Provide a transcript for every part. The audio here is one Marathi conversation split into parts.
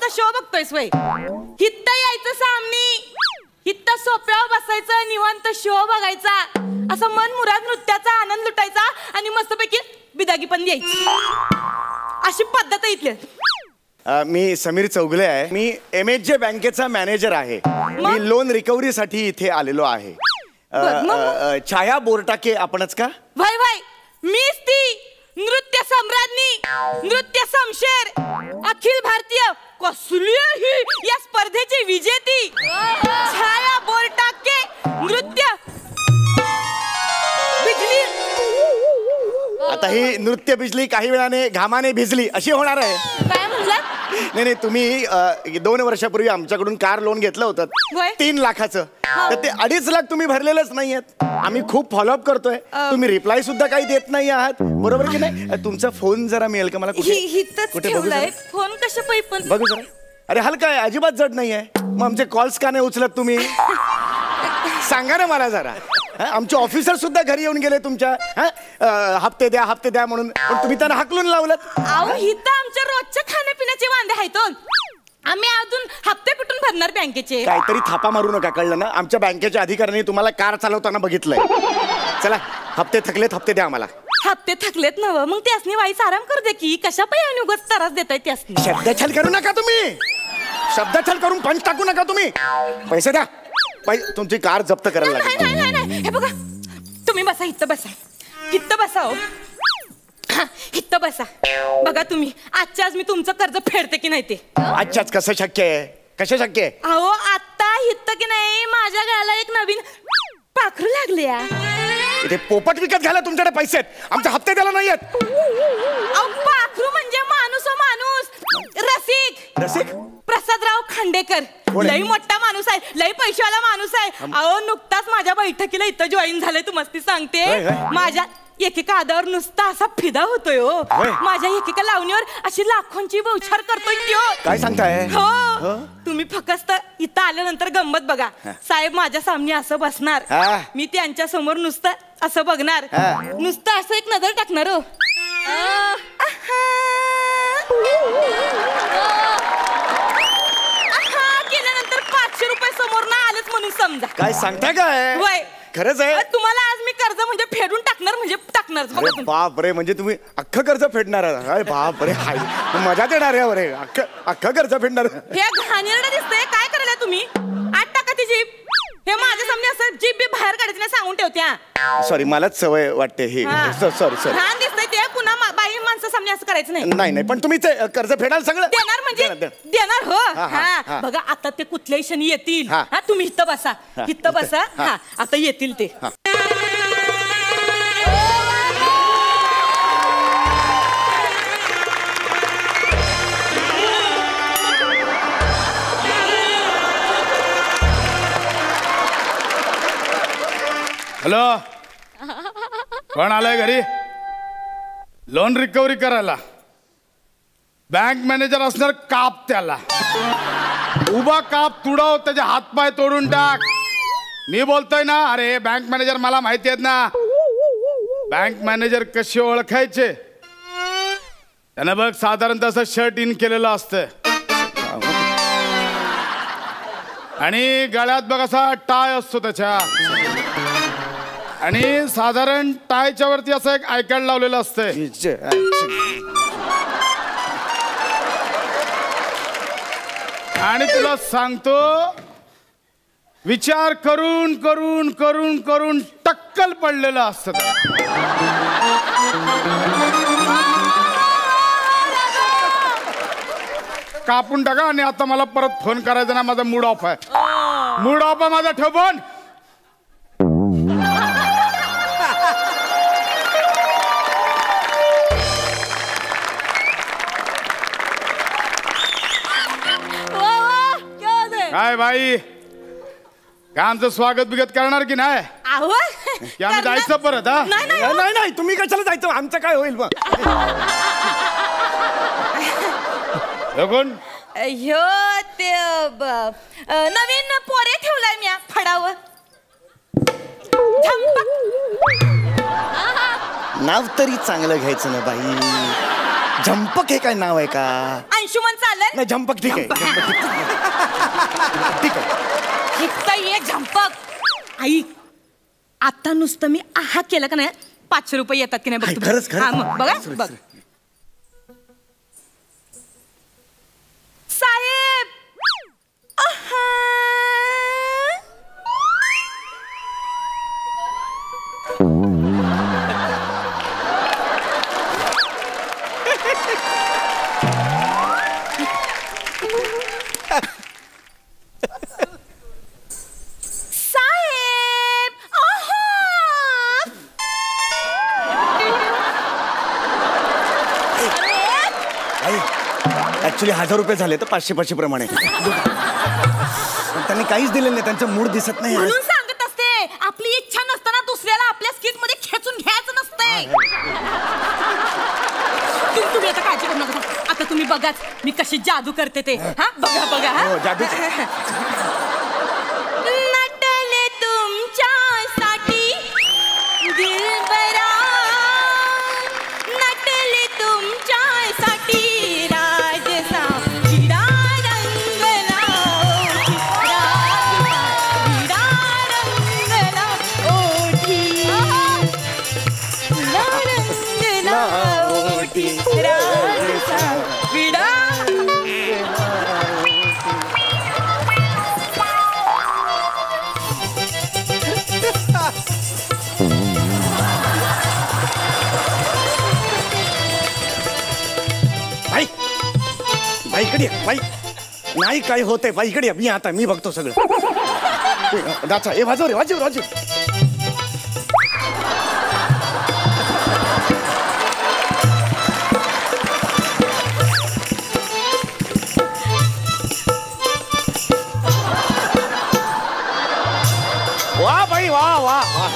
नुसता शो बघतोयस वय? हित्त यायचं सामनी, हित्त सोप्यावर बसायचं, निवांत शो बघायचा, असं मन मुराद नृत्याचा आनंद लुटायचा आणि मस्तपैकी बिदागी पण द्यायची. अशी पद्धत आहे इथली. मी समीर चौगले आहे. मी MHJ बँकेचा मॅनेजर आहे. मी लोन रिकव्हरीसाठी इथे आलेलो आहे. छाया बोरटाके आपणच का? भाई भाई, मीच ती नृत्य सम्राज्ञी, नृत्य शमशेर, अखिल भारतीय कसली ही या स्पर्धेची विजेती छाया बोरटाके, नृत्य बिजली. आता ही नृत्य बिजली काही वेळाने घामाने भिजली अशी होणार आहे. काय म्हणलात? नाही नाही, तुम्ही 2 वर्षापूर्वी आमच्याकडून कार लोन घेतलं होतं 3 लाखाचं. तर ते 2.5 लाख तुम्ही भरलेलंच नाहीयेत. आम्ही खूप फॉलोअप करतोय, तुम्ही रिप्लाय सुद्धा काही देत नाही आहात, बरोबर की नाही? तुमचा फोन जरा मिळेल का मला? कुठे फोन? कशा पण बघू जरा. अरे हलका आहे, अजिबात जड नाही आहे. मग आमचे कॉल्स का नाही उचलत तुम्ही? सांगा ना मला जरा. आमचे ऑफिसर सुद्धा घरी येऊन गेले तुमच्या, हप्ते द्या हप्ते द्या म्हणून, पण तुम्ही त्यांना हाकलून लावलं. अहो हिथं आमच्या रोजच्या खाण्यापिण्याचे वांदे आहेत. आम्ही अजून हप्ते कुठून भरणार बँकेचे? काहीतरी थापा मारू नका, कळलं ना? आमच्या बँकेच्या अधिकाऱ्यांनी तुम्हाला कार चालवताना बघितलंय. चला, हप्ते थकलेत, हप्ते द्या आम्हाला. हप्ते थकलेत नव, मग त्यासनी वाईस आराम करू दे की. कशा पाहिजे उगाच त्रास देताय त्यासनी? शब्दछल करू नका तुम्ही, शब्दछल करून पंच टाकू नका तुम्ही. पैसे द्या, तुमची कार जप्त करायला लागेल. हे बघा, तुम्ही बसा, इथं बसा, इथं बसा. हो इथं बसा. बघा तुम्ही, आजच्या आज मी तुमचं कर्ज फेडते की नाही ते. आजच्याच कसं शक्य आहे? कसं शक्य आहे? अहो आता इथं की नाही माझ्या गळ्याला एक नवीन पाखरू लागले. इथे पोपट विकत घ्यायला तुमच्याकडे पैसे आहेत, आमचे हप्ते द्यायला नाही आहेत. पाखरू म्हणजे माणूस. माणूस रसिक. रसिक? प्रसादराव खांडेकर. लई मोठा माणूस आहे, लई पैशावाला माणूस आहे. अहो नुकताच माझ्या बैठकीला इथं जॉईन झालंय. तुम्हाला सांगते, माझ्या एकेका आदावर नुसता असा फिदा होतोय. माझ्या एकेका लावणीवर अशी लाखोंची बौछार करतोय त्यो. काय सांगताय? हो, तुम्ही फक्त इथं आल्यानंतर गंमत बघा. साहेब माझ्या सामने असं बसणार, मी त्यांच्या समोर नुसतं असं बघणार, नुसतं असं एक नजर टाकणार. हो केल्यानंतर 500 रुपये समोर ना आलेच म्हणून समजा. काय सांगताय? काय खरंच आहे? तुम्हाला आज मी कर्ज म्हणजे फेडून टाकणार, म्हणजे टाकणार. बाप रे, म्हणजे तुम्ही अख्खं कर्ज फेडणार? अरे बाप रे, हाय मजा देणार यावर. अख्खं कर्ज फेडणार? हे घाणेरडं दिसतंय. काय करायला तुम्ही? 8 टाका ती जीप. हे माझ्या सामने असं जीप बी बाहेर काढायची नाही सांगून ठेवत्या. सॉरी, मलाच सवय वाटते ही. सॉरी. घाण दिसतंय ते. पुन्हा बाई माणसं सामने असं करायचं नाही. नाही, पण तुम्ही कर्ज फेडाल सगळं? देणार म्हणजे देणार. हो बघा, आता ते कुठल्याही क्षणी येतील. तुम्ही इथं बसा, इथं बसा. आता येतील ते. हॅलो, कोण आलंय घरी? लोन रिकव्हरी करायला बँक मॅनेजर असणार. काप त्याला, उभा काप, तुडव, त्याचे हातपाय तोडून टाक. मी बोलतोय ना. अरे बँक मॅनेजर मला माहिती आहेत ना. बँक मॅनेजर कसे ओळखायचे? त्यानं बघ साधारणतः असं शर्ट इन केलेलं असतं आणि गळ्यात बघ असा टाय असतो त्याच्या, आणि साधारण टायच्या वरती असं एक आयकॅड लावलेलं असतंय. आणि तुला सांगतो, विचार करून करून करून करून टक्कल पडलेलं असतं. कापून टाका. आणि आता मला परत फोन करायचा ना, माझा मूड ऑफ आहे. मूड ऑफ आहे माझा. ठेव फोन. काय बाई, काय आमचं स्वागत बिगत करणार की नाही? की आम्ही जायचं परत? नाही, तुम्ही कशाला जायचं? आमचं काय होईल मग? कोण? ते नवीन पोरे ठेवलाय मी फडावर. नाव तरी चांगलं घ्यायचं ना बाई. झंपक हे काय नाव आहे का? अंशुमन चालेल? नाही झंपक ठीक आहे. ठीक आहे. ये झंपक. आई आता नुसतं मी आहा केलं का नाही 500 रुपये येतात की नाही बघ. खरंच बघा बघ. साहेब आहा. ऍक्च्युली 1000 रुपये झाले तर 500 प्रमाणे. त्यांनी काहीच दिलेलं नाही. त्यांचं मूड दिसत नाही. म्हणून सांगत असते आपली इच्छा नसताना दुसऱ्याला आपल्या स्किट मध्ये खेचून घ्यायचं नसते. तुम्ही आता काळजी करू नका. आता तुम्ही बघाच मी कशी जादू करते ते. हा बघा बघा. जादू नटले तुमच्यासाठी दिलबरा, नटले तुमच्यासाठी राजसा हिरा रंगला, हिरा रंगला ओठी, हिरा रंगला ओठी, राजसा हिरा. बाईकडे बाई नाही काय होतंय. बाईकडे मी आता मी बघतो सगळं. दाचा ए वाजव रे वाजव वाजव. वा बाई वा वा वा.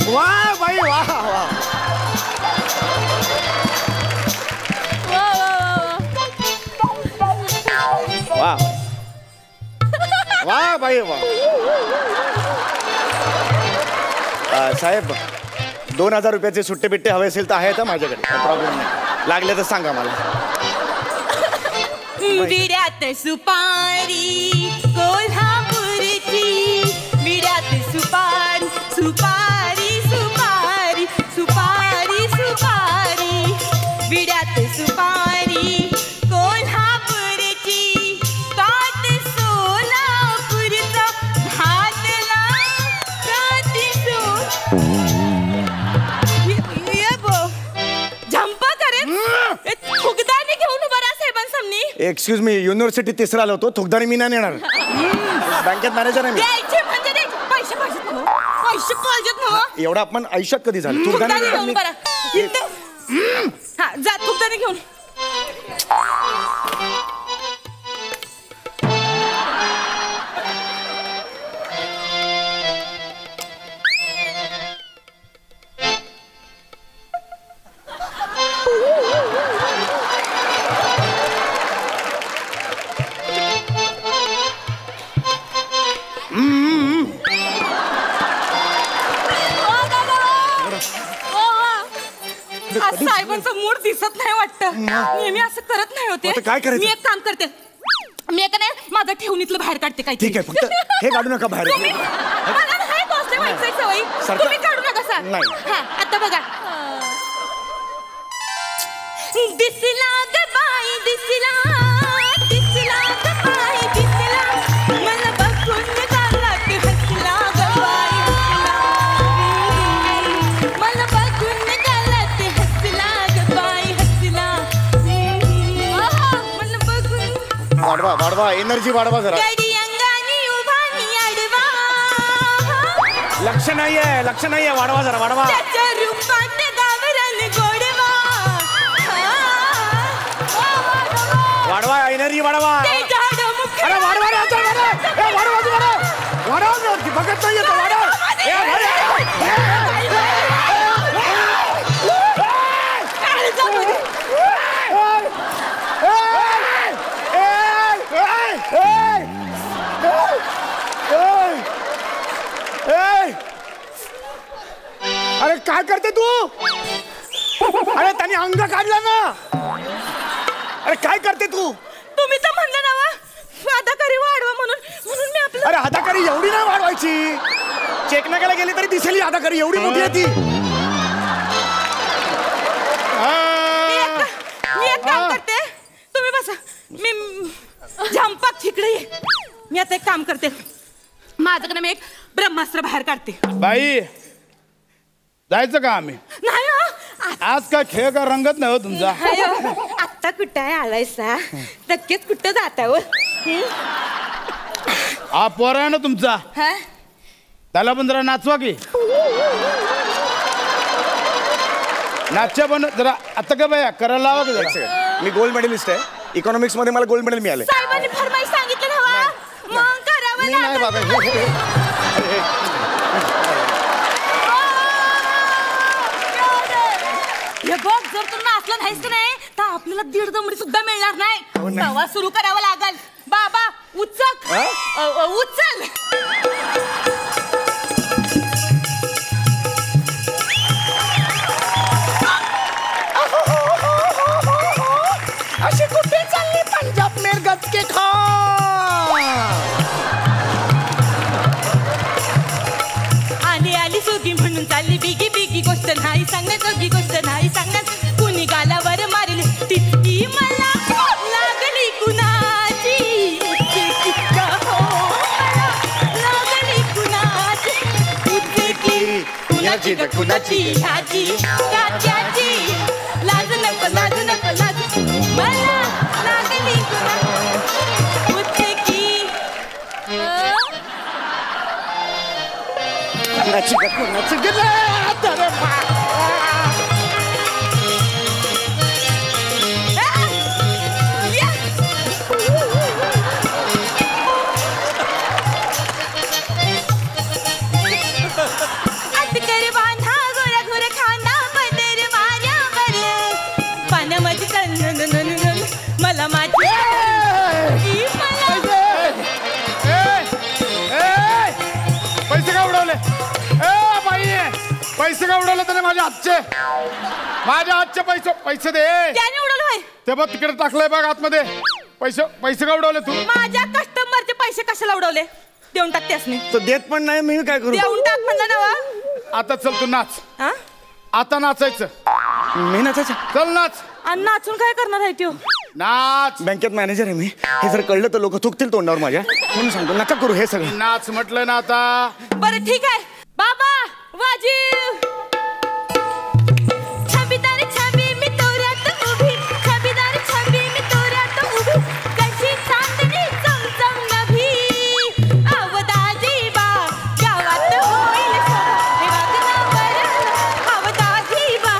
वा बाई वा वा. वा वा बाई वा. साहेब 2000 रुपयाचे सुट्टे बिट्टे हवे असेल तर आहेत माझ्याकडे. प्रॉब्लेम नाही. लागले तर सांगा मला. विड्यात सुपारी कोल्हापूरची, विड्यात सुपारी सुपारी सुपारी सुपारी सुपारी, विड्यात सुपारी कोल्हापूरची, काट सोलापूरचा घातला काठी सो. ये बो झंपा करे फुगदानी घेऊन उभा राहा साहेबांसामनी. एक्सक्यूज मी युनिव्हर्सिटी तिसरा आलो होतो. थुकदारी मी नाही नेणार. बँकेत मॅनेजर आहे मी. द्यायचे म्हणजे द्यायचे. पैसे पाहिजेत ना. पैसे पाहिजेत ना. एवढा अपमान आयुष्यात कधी झालं? थुकदानी घेऊन बरा. हा जा थुकदानी घेऊन. साहेबांचा मूड दिसत नाही वाटतं. नेहमी असं करत नाही होते. काय करायचं? मी एक काम करते. मी एक नाही माझं ठेवणीतलं बाहेर काढते. काय ठीक आहे. फक्त हे काढू नका बाहेर. मला नाही बॉसला व्हायचंय सवयी. तुम्ही काढू नका सर. नाही. हा आता बघा. दिसला ग बाई दिसला, दिसला ग बाई दिसला, मला बघून गालात हसला ग बाई हसला, मला बघून गालात हसला ग बाई हसला, मला बघून. वाढवा वाढवा एनर्जी वाढवा जरा. गडी अंगानी उभा मी आडवा, लक्ष नाहीये लक्ष नाहीये. वाढवा जरा वाढवा. त्याच्या रूपात गावरान गोडवा. वाढवा एनर्जी वाढवा. अरे वाढवा रे आता वाढवा. ए वाढवा तू वाढवा. वाढवा रे बघत नाही येतो. वाढवा. ए अरे काय करते तू? अरे त्याने अंग काढला ना. अरे काय करते तू? तुम्ही तर म्हणलं ना अदाकारी वाढवा म्हणून म्हणून मी आपलं. अरे अदाकारी एवढी नाही वाढवायची. चेक नाकाला गेली तरी दिसेल अदाकारी एवढी मोठी आहे ती. मी एक काम करते, तुम्ही बसा. मी झंपाक तिकडे ये. मी आता एक काम करते, माझ्याकडे मी एक ब्रह्मास्त्र बाहेर काढते. बाई जायचं का आम्ही? नाही आज काय खेळ का रंगत नाही हो तुमचा? आत्ता कुठं आहे आलायसा? नक्कीच कुठं जाता हो? हा पोरा आहे ना तुमचा, त्याला पण जरा नाचवा की. नाच्या पण जरा आता का बाया करायला लावा की जरा. मी गोल्ड मेडलिस्ट आहे इकॉनॉमिक्स मध्ये, मला गोल्ड मेडल मिळाले. साहेबांनी फरमाईश सांगितलं ना मग करावं लागेल. हे बघ, जर तू नाचला नाहीस की नाही तर आपल्याला 1.5 दमडी सुद्धा मिळणार नाही. तेव्हा सुरू करावं लागल. बाबा उचक उचल. अशी कुठे चालली पंजाब में गचके खा. आली आली सुगी म्हणून चालली बिगी बिगी. गोष्ट नाही सांगण्यात जोगी, गोष्ट नाही सांगण्यात. कुणी गालावर मारली तितकी मला लागली कुणाची. लागली कुणाची कुणाची कुणाची ह्याची त्याची. लाज नको लाज नको लाज. मला लागली कुणाची. कुणाची कुणाची मला माझी पैसे का उडवले? बाई पैसे का उडवले त्याने? माझ्या हातचे पैसे दे. त्याने उडवलं होय? ते बघ तिकडे टाकलंय बघ आतमध्ये. पैसे का उडवले तू? माझ्या कस्टमरचे पैसे कशाला उडवले? देऊन टाक त्यासनी. तो देत पण नाही, मी काय करू? देऊन टाक म्हणलं ना. आता चल तू नाच. आता नाचायचं. मी नाचायचं? चल नाच. आणि नाचून काय करणार आहे त्यो? नाच. बँकेत मॅनेजर आहे मी. हे जर कळलं तर लोक थुकतील तोंडावर माझ्या, म्हणून सांगतो नका करू हे सगळं. नाच म्हटलं ना आता. बरं ठीक आहे. बाबा वाजीव. छबीदार छबी मी तोऱ्यात उभी. छबीदार छबी मी तोऱ्यात उभी. कशी चांदणी चमचम नभी. अवदाजी बा गावात होईल हे वागणं बरं. अवदाजी बा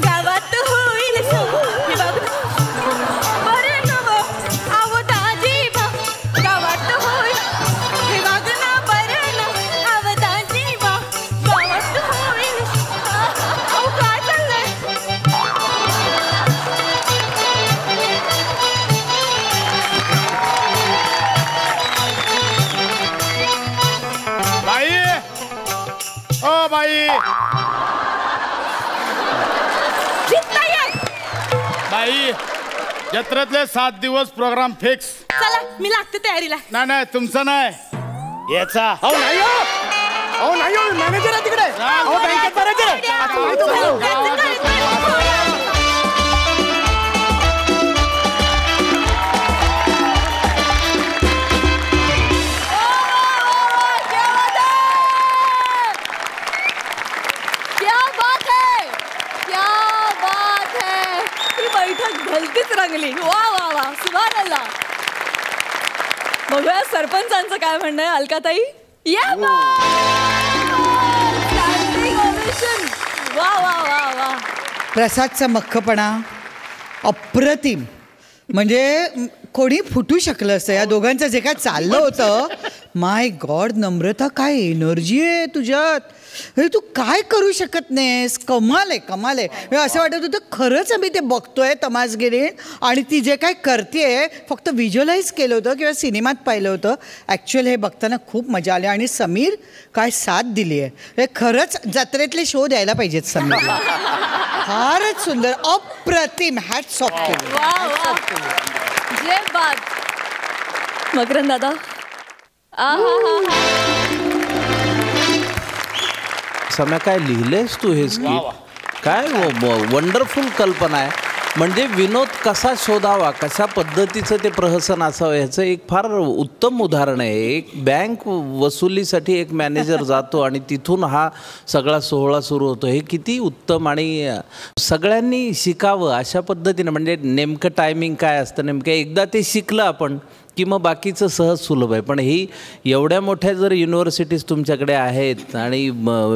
गावात होईल हे वागणं बरं नव. अवदाजी बा गावात होईल हे वागणं बरं न. अवदाजी बा गावात होईल. अहो काय चाललंय? बाई ओ बाई बाई जत्रेतले 7 दिवस प्रोग्राम फिक्स. चला मी लागते तयारीला. नाही तुमचं नाही याचा. अहो नाही हो. अहो नाही हो, मॅनेजर आहे तिकडे. अहो बँकेत मॅनेजर आहे. आता माहिती झालं. भलतीच रंगली. वा वा वा सुभान अल्लाह. बघूया सरपंचांचं काय म्हणणं आहे. अलकाताई या. वा वा वा वा. प्रसादचा मख्खपणा अप्रतिम. म्हणजे कोणी फुटू शकलं असतं या दोघांचं जे काय चाललं होतं. माय गॉड नम्रता, काय एनर्जी आहे तुझ्यात. अरे तू काय करू शकत नाहीस. कमाल आहे, कमाल आहे. असं वाटत होतं खरंच आम्ही ते बघतोय तमासगिरी आणि ती जे काय करते फक्त व्हिज्युअलाइज केलं होतं किंवा सिनेमात पाहिलं होतं. ॲक्च्युअल हे बघताना खूप मजा आली आणि समीर काय साथ दिली आहे. हे खरंच जत्रेतले शो द्यायला पाहिजेत समीरला. फारच सुंदर, अप्रतिम. हॅट्स ऑफ केलं. जय बात. मकरंद दादा, सम्या, काय लिहिलेस तू हे स्क्रिप्ट? काय वंडरफुल कल्पना आहे. म्हणजे विनोद कसा शोधावा, कशा पद्धतीचं ते प्रहसन असावं ह्याचं एक फार उत्तम उदाहरण आहे. एक बँक वसुलीसाठी एक मॅनेजर जातो आणि तिथून हा सगळा सोहळा सुरू होतो. हे किती उत्तम आणि सगळ्यांनी शिकावं अशा पद्धतीनं. म्हणजे नेमकं टायमिंग काय असतं, नेमकं एकदा ते शिकलं आपण की मग बाकीचं सहज सुलभ आहे. पण ही एवढ्या मोठ्या जर युनिव्हर्सिटीज तुमच्याकडे आहेत आणि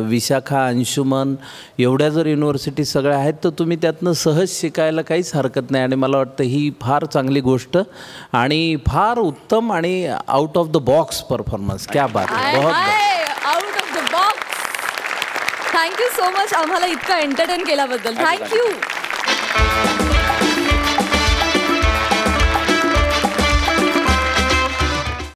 विशाखा, अंशुमन एवढ्या जर युनिव्हर्सिटीज सगळ्या आहेत तर तुम्ही त्यातनं सहज शिकायला काहीच हरकत नाही. आणि मला वाटतं ही फार चांगली गोष्ट आणि फार उत्तम आणि out of the box performance. क्या बात आहे. Out of the box. Thank you so much आम्हाला इतकं एंटरटेन केल्याबद्दल. थँक्यू.